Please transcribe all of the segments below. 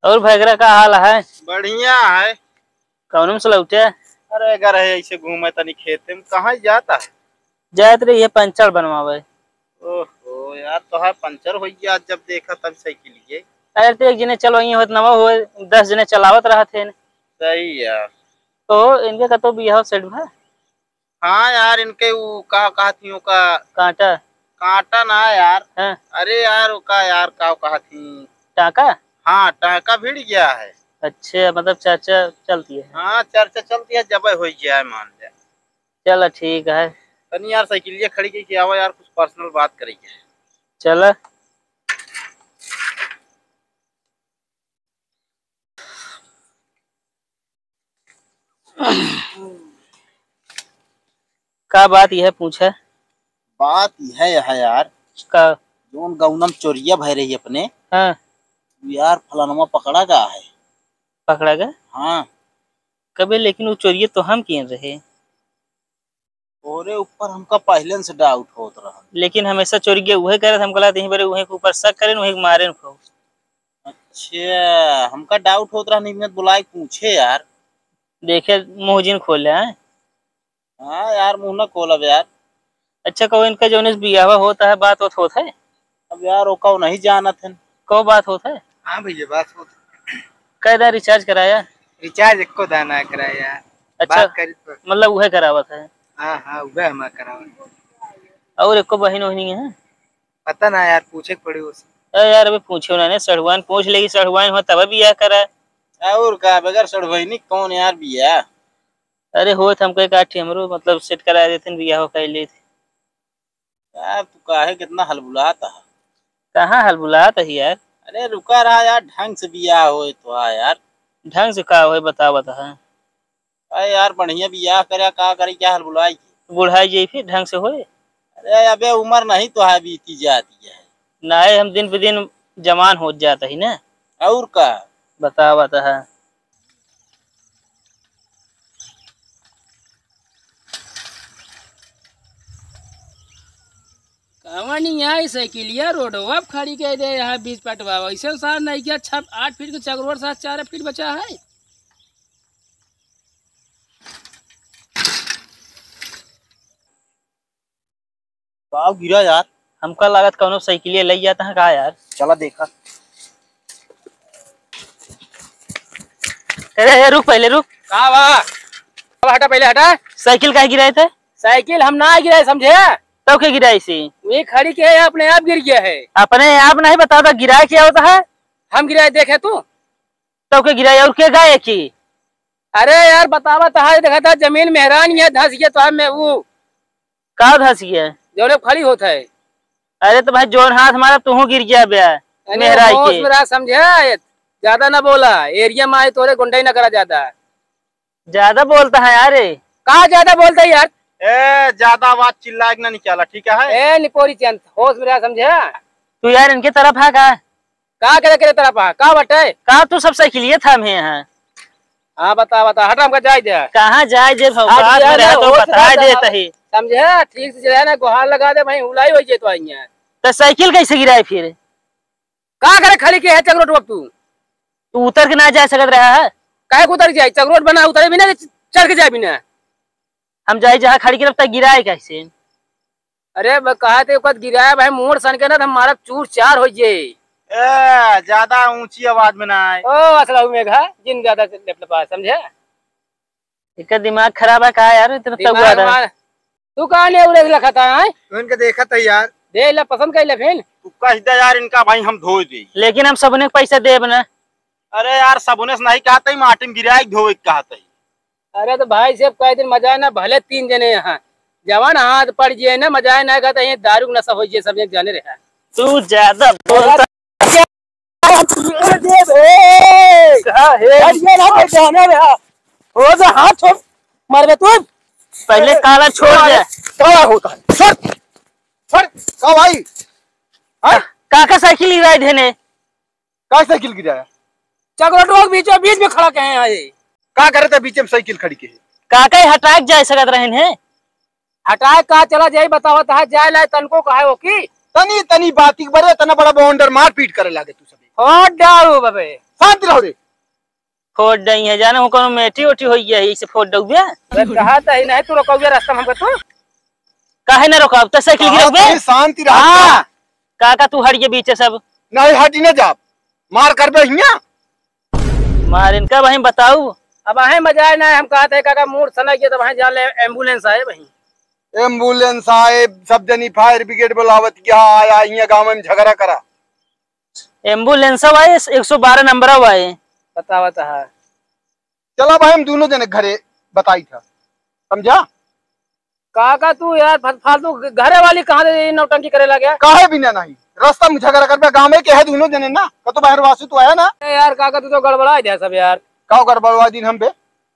और भैगरा का हाल है? बढ़िया है। कौन में लौटे? अरे अगर है ऐसे घूमे तनी खेते में कहाँ जाता है। जात रही है पंचर बनवावे। ओहो यार तो है पंचर हो गया जब देखा तब साइकिल ये। अरे तो एक जने चलो होत नवा हो 10 जने चलावत रहा थे। सही यार। तो इनके कतो बियाह सेट भा हाँ यार इनके वो कहा थी का कांटा कांटा ना यार। है अरे यार का यार का कहा थी। टाका। हाँ टाका भिड़ गया है। अच्छा मतलब चर्चा चलती है। हाँ चर्चा चलती है जब हो गया मान ले। चलो ठीक है। तनी यार साइकिल खड़ी की आवा यार कुछ पर्सनल बात करेंगे। चल का बात यह पूछे? बात यह है यार का जोन गौनम चोरिया भय रही अपने। हाँ यार फलानमा पकड़ा गया है। पकड़ा गया? हाँ कबे लेकिन वो चोरिये तो हम किए रहे। ओरे ऊपर हमका पहले से डाउट होत रहा। लेकिन हमेशा चोरी के वही करे हम कला बारे वही के ऊपर शक करें वही मारे को। अच्छा हमका डाउट होत रहा नहीं बुलाए पूछे यार। देखे मुँह जिन खोले हैं। हाँ यार मुंह न खोलब यार। अच्छा कहो इनका जो बियाह होता है बात होता है। अब यार ओका नहीं जानत है। कहो बात होता है। हाँ भैया बात होत। कैदा रिचार्ज कराया? रिचार्ज एको दाना कराया। अच्छा बात करी तो मतलब वह करावत है। हाँ हाँ वह हम करावा। और एको बहन वहनी है? पता ना यार पूछे पड़ी उसे। अरे यार अभी पूछो ना सड़ुआन पूछ लेगी सड़ुआन हो तब बियाह करा। और का बगैर सड़वैनी कौन यार बिया। अरे हो हमको एक आठ हमरो मतलब सेट करा देते बियाह हो कैले थे। यार तू काहे कितना हलबुलाता है। कहाँ हाल बुलात है यार। अरे रुका रहा यार ढंग से बिया हो तो हाँ यार। ढंग से का हो बता। अरे यार बढ़िया बियाह करे का करी क्या हलबुलाई। बुढ़ाई जी फिर ढंग से होए। अरे अबे उम्र नहीं तो है बीती जाती है। ना हम दिन पे दिन जवान हो जाता ही ना। और का बता है। कहानी यहाँ साइकिलिया रोडवा खड़ी कह दे यहाँ बीच पटवा वैसे सार नहीं किया 8 फीट के चक्रोर साथ 4 फीट बचा है। पाव गिरा यार। हमका लागत कौनो साइकिलिया ले जाता है का यार। चला देखा। अरे रुक पहले रुक। कहा वाह हटा पहले हटा। साइकिल कहाँ गिराए थे? साइकिल हम ना गिराए समझे। तब क्या गिराई सी? वे खड़ी के है अपने आप गिर गया है। अपने आप नहीं बता था गिराए क्या होता है? हम गिराए देखे तू। तब क्या गिराई और क्या गाय की? अरे यार बतावा तो देखा था जमीन मेहरान है धस गया तो मैं वो का धस गया जो खड़ी होता है। अरे तो भाई जोर हाथ हमारा तू गिर गया बया मेहराई के। मेरा समझे ज्यादा ना बोला एरिया में आए तोरे गुंडाई ना करा ज्यादा बोलता है यार। कहा ज्यादा बोलता है यार। ए ज्यादा बात चिल्ला के ना निकाला ठीक है। ए निपोरी चंद होश में रहा समझे। तू यार इनके तरफ है का करे तेरे तरफ का बटे का तू सब साइकिलिए था हम यहाँ। हाँ बता हटा हमका जाए दे कहाँ जाए जे तो बता देता ही समझे ठीक से है ना गुहार लगा दे भाई हुलाई हो जाए तो आई तो साइकिल कैसे गिराए फिर? का करे खड़ी के है चक्रोट वक्त तू उतर के ना जा सकत रहा है। काहे को उतर जाए चक्रोट बना उतरे बिना चढ़ के जाए बिना। हम जाए जहाँ खड़ी के रफ्ता गिराए कैसे? अरे कहा थे गिराया भाई मोड़ सन के ना हमारा चूर चार हो जाए। ज्यादा ऊंची आवाज में ना आए। ओ असला मेघा जिन ज्यादा समझे। इसका दिमाग खराब है कहा यार इतना तब हुआ था। तू कहा नहीं उड़े लखा था तो इनका देखा था यार। दे ला पसंद कर ले फिर तू कह दे यार इनका भाई हम धो दे। लेकिन हम सबने पैसा देब ना। अरे यार सबने से नहीं कहते माटी में गिराए धोए कहते। अरे तो भाई साहब कई दिन मजा है ना भले 3 जने यहाँ जवान हाथ पड़ जाए ना मजा है ना कहते हैं दारू नशा हो जाए सब जाने रहा। तू ज्यादा बोलता हाथ छोड़ मार तू पहले काला छोड़ दे। क्या होता है का भाई काका साइकिल गिराए देने का साइकिल गिराया। चक्रोट बीचों बीच में खड़ा कहे हैं का करे थे बीच में साइकिल खड़ी के। काका ही हटा के जाए सकत रहन है। हटाए का चला जाए बतावा था जाए ला तनको कहे हो की तनी तनी बाती बड़े तना बड़ा बाउंडर मार पीट करे लागे तू सब। हाँ डारू बबे शांति रहो रे। फोड़ दई है जाना कोनो मेठी उठी होई है इसे फोड़ दउबे। कहा था ही नहीं तू रोकोगे रास्ता में हमको तू काहे ना रोकब त साइकिल गिरौबे। शांति रहो। हां काका तू हट के बीच सब नहीं हटी न जा मार करबे हिया मार इनका भाई बताऊ। अब आहे मजा ना हम कहा था काका मूड सना के तब जा ले एम्बुलेंस आए भाई। एम्बुलेंस आए सब जनी फायर ब्रिगेड बुलावत क्या आया हिया गांव में झगड़ा करा। एम्बुलेंस आए 112 नंबर आए बतावत है। चला भाई हम दोनों जने घरे बताई था समझा। काका तू यार फालतू घरे वाली कहाँ से नौटंकी करे लगा। काहे बिना नहीं रास्ता में झगड़ा करबे गांव में के है दोनों जने ना कतो बाहर वासु तो आया ना। यार काका तू तो गड़बड़ा दिया सब यार। काओ गड़बड़वा दिन हम पे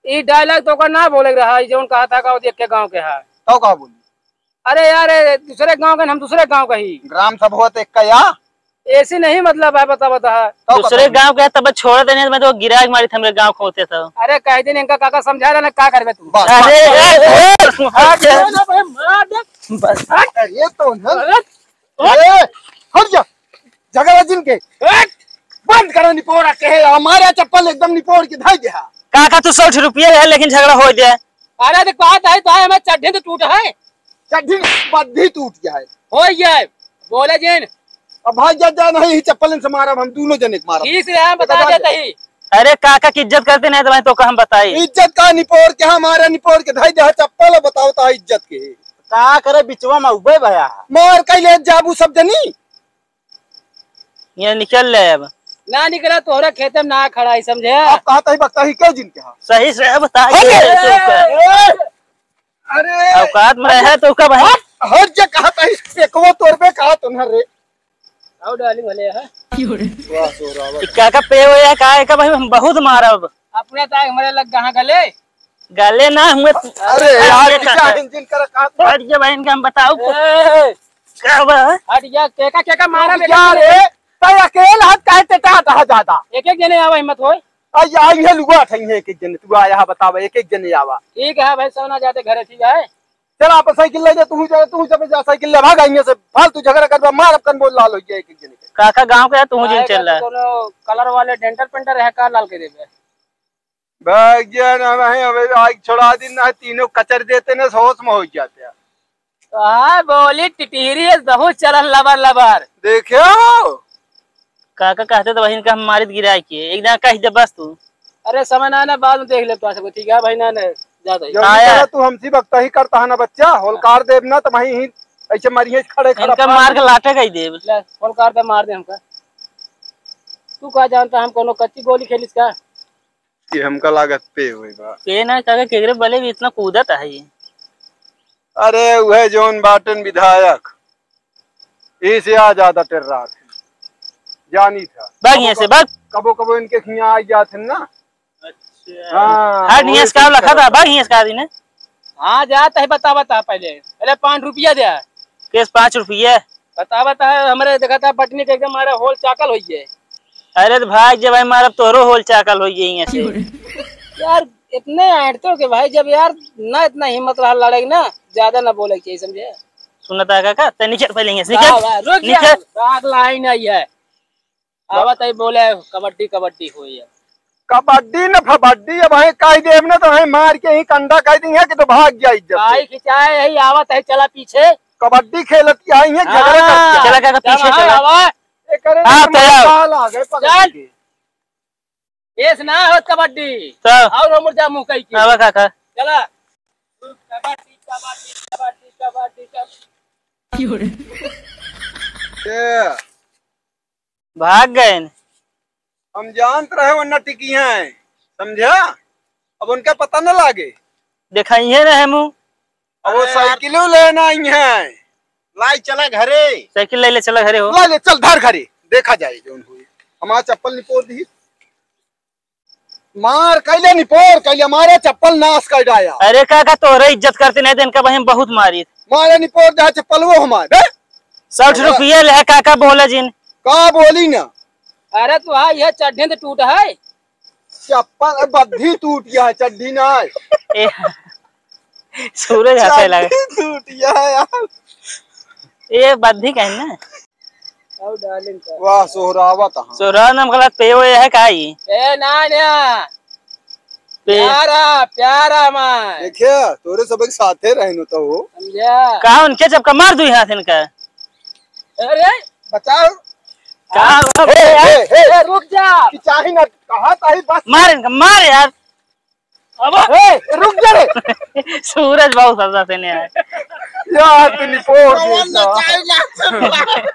ई डायलॉग तो का ना बोले रहा जोन कहा था का देख के गांव के है। तो का बोली अरे यार दूसरे गांव के हम दूसरे गांव का ही ग्राम सभा होत एक का या ऐसी नहीं मतलब है बता बता। दूसरे गांव के तब छोड़ देने मैं तो गिरा के मारी हमरे गांव खोते था। अरे कह दिन इनका काका समझा रहा ना क्या करबे तू। अरे बस ये तो हट जा झगड़ा जिन के बंद करो निपोड़ा के हमारे चप्पल एकदम निपोड़ के धाई दे। काका तू 100 रुपया है लेकिन झगड़ा हो जाए। अरे तो बात है तो हमें चड्ढे तो टूट है चड्ढी बद्धी टूट गया है हो गया बोले जिन अब भाई जा नहीं चप्पल से मारा हम दोनों जने के मारा ठीक है हम बता देते ही। अरे काका की इज्जत करते नहीं तो मैं तो हम बताई इज्जत का निपोड़ के हमारे निपोड़ के धाई दे चप्पल बताओ ता इज्जत के का करे बिचवा में उबे भया मार कैले जाबू सब जनी ये निकल ले अब ना निकला तोहरा खेत में ना खड़ा है समझे। अब कहता ही बकता ही क्यों जिन के सही से बता अरे औकात में रहे तो का भाई हर जगह कहता ही एकवो तोर पे कहा तुम रे आओ डालिंग भले है काका पे होया का का भाई हम बहुत मारब अपने ताक हमारे लग कहां गले गाले ना हुए। अरे यार क्या इंजन कर कहा हट जा भाई इनका हम बताओ क्या बा हट जा केका मारा यार रे तय अकेला हाथ काहे टेटा था ज्यादा एक एक जने आवा हिम्मत होय। आई आई है लुआ ठई है एक जन तू आया बतावा एक एक जने आवा ठीक है भाई सोना जाते घरे ठीक है। चल आप साइकिल ले जा तू जब जा साइकिल ले भाग आइए से फालतू झगड़ा कर मार अपन बोल लाल हो गया एक एक जने के काका गांव के तू जिन चल रहा कोनो कलर वाले डेंटल पेंटर है का लाल के देबे भाग जा ना भाई अबे आग छोड़ा दिन ना तीनों कचर देते ना होश में हो जाते हैं। हां बोली टिटिरी बहुत चलन लबर लबर देखो काका कहते तो बहन का हम मारित गिराए के एकदम कह दे बस तू। अरे समय ना ना बाद में देख ले तो सब ठीक है भाई ना ना ज्यादा जब आया तू हमसी वक्त ही करता है ना बच्चा होलकार देव ना तो वही ही ऐसे मरिए खड़े खड़े इनका मार के लाटे कह दे ले फोन कर दे मार दे हमका। तू का जानता हम कोनो कच्ची गोली खेलिस का कि हमका लागत पे हुई बा के ना काका केगरे भले भी इतना कूदत है ये। अरे वह जोन बाटन विधायक इसे आ जाता तेरे रात जानी था भाग यहाँ से भाग कबो कबो इनके खिया आ जाते ना। अच्छा हाँ हट यहाँ से का लखा था भाग यहाँ से का दिन हां जाता है बता पहले 5 रुपया दे केस 5 रुपये बता हमरे देखा था पटनी के एकदम हमारा होल चाकल हो गए। अरे तो भाई जब भाई मारब तोरो होल चाकल हो गई यहाँ से यार इतने ऐंठते के भाई जब यार ना इतना हिम्मत रहा लड़ेगी ना ज्यादा ना बोले चाहिए समझे। सुनता काका तो निकल पहले यहाँ से रुक जा निकल रात लाइन आई है आवत आई बोले कबड्डी कबड्डी हुई है कबड्डी न फबड्डी अब है कह देव ना तो है मार के ही कंधा कह दी है कि तो भाग जा इज्जत भाई से। खिंचाए यही आवत है चला पीछे कबड्डी खेलती आई है झगड़ा करती चला काका पीछे चला ये करे हाँ, तो चला। साल आ गए पकड़ चल। के। एस ना हो कबड्डी तो और मुर्जा मुंह कई की आवा काका चला कबड्डी कबड्डी कबड्डी कबड्डी ये, भाग गए हम जानत रहे वरना टिकी हैं समझा अब उनका पता न लागे दिखाइए रहे मुँह अब वो साइकिलों लेना आई है लाई चला घरे साइकिल ले ले चला घरे हो ला ले चल धर घरे देखा जाए जो हुई हमारा चप्पल निपोर दी मार कैले निपोर कैले हमारे चप्पल नाश कर डाया अरे काका तोरे इज्जत करते नहीं तो इनका बहन बहुत मारी मारे निपोर जा चप्पल वो हमारे 60 रुपये ले काका बोला जिन का बोली ना अरे तू हाँ यह चढ़ने तो टूट है चप्पल बद्धी टूट गया है चड्डी ना ए, सूरज हंसे लगा टूट गया है यार ये बद्धी कहीं ना आओ डार्लिंग का वाह सोहरावा तहा सोरा नाम गलत पे वो है काई ए ना पे प्यारा प्यारा मां देखिए तोरे सब एक साथे रहनो तो हो समझा का उनके चपका मार दूं हाथ इनका अरे बचाओ का ए रुक जा कि चाही ना कहा ताही बस मार इनका मार यार अब रुक जा रे सूरज बहुत सजा से नहीं है यार तू निपोर ना देता चाय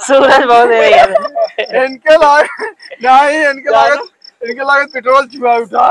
सूरज बहुत है यार इनके लाग नहीं इनके लागत पेट्रोल चुहा उठा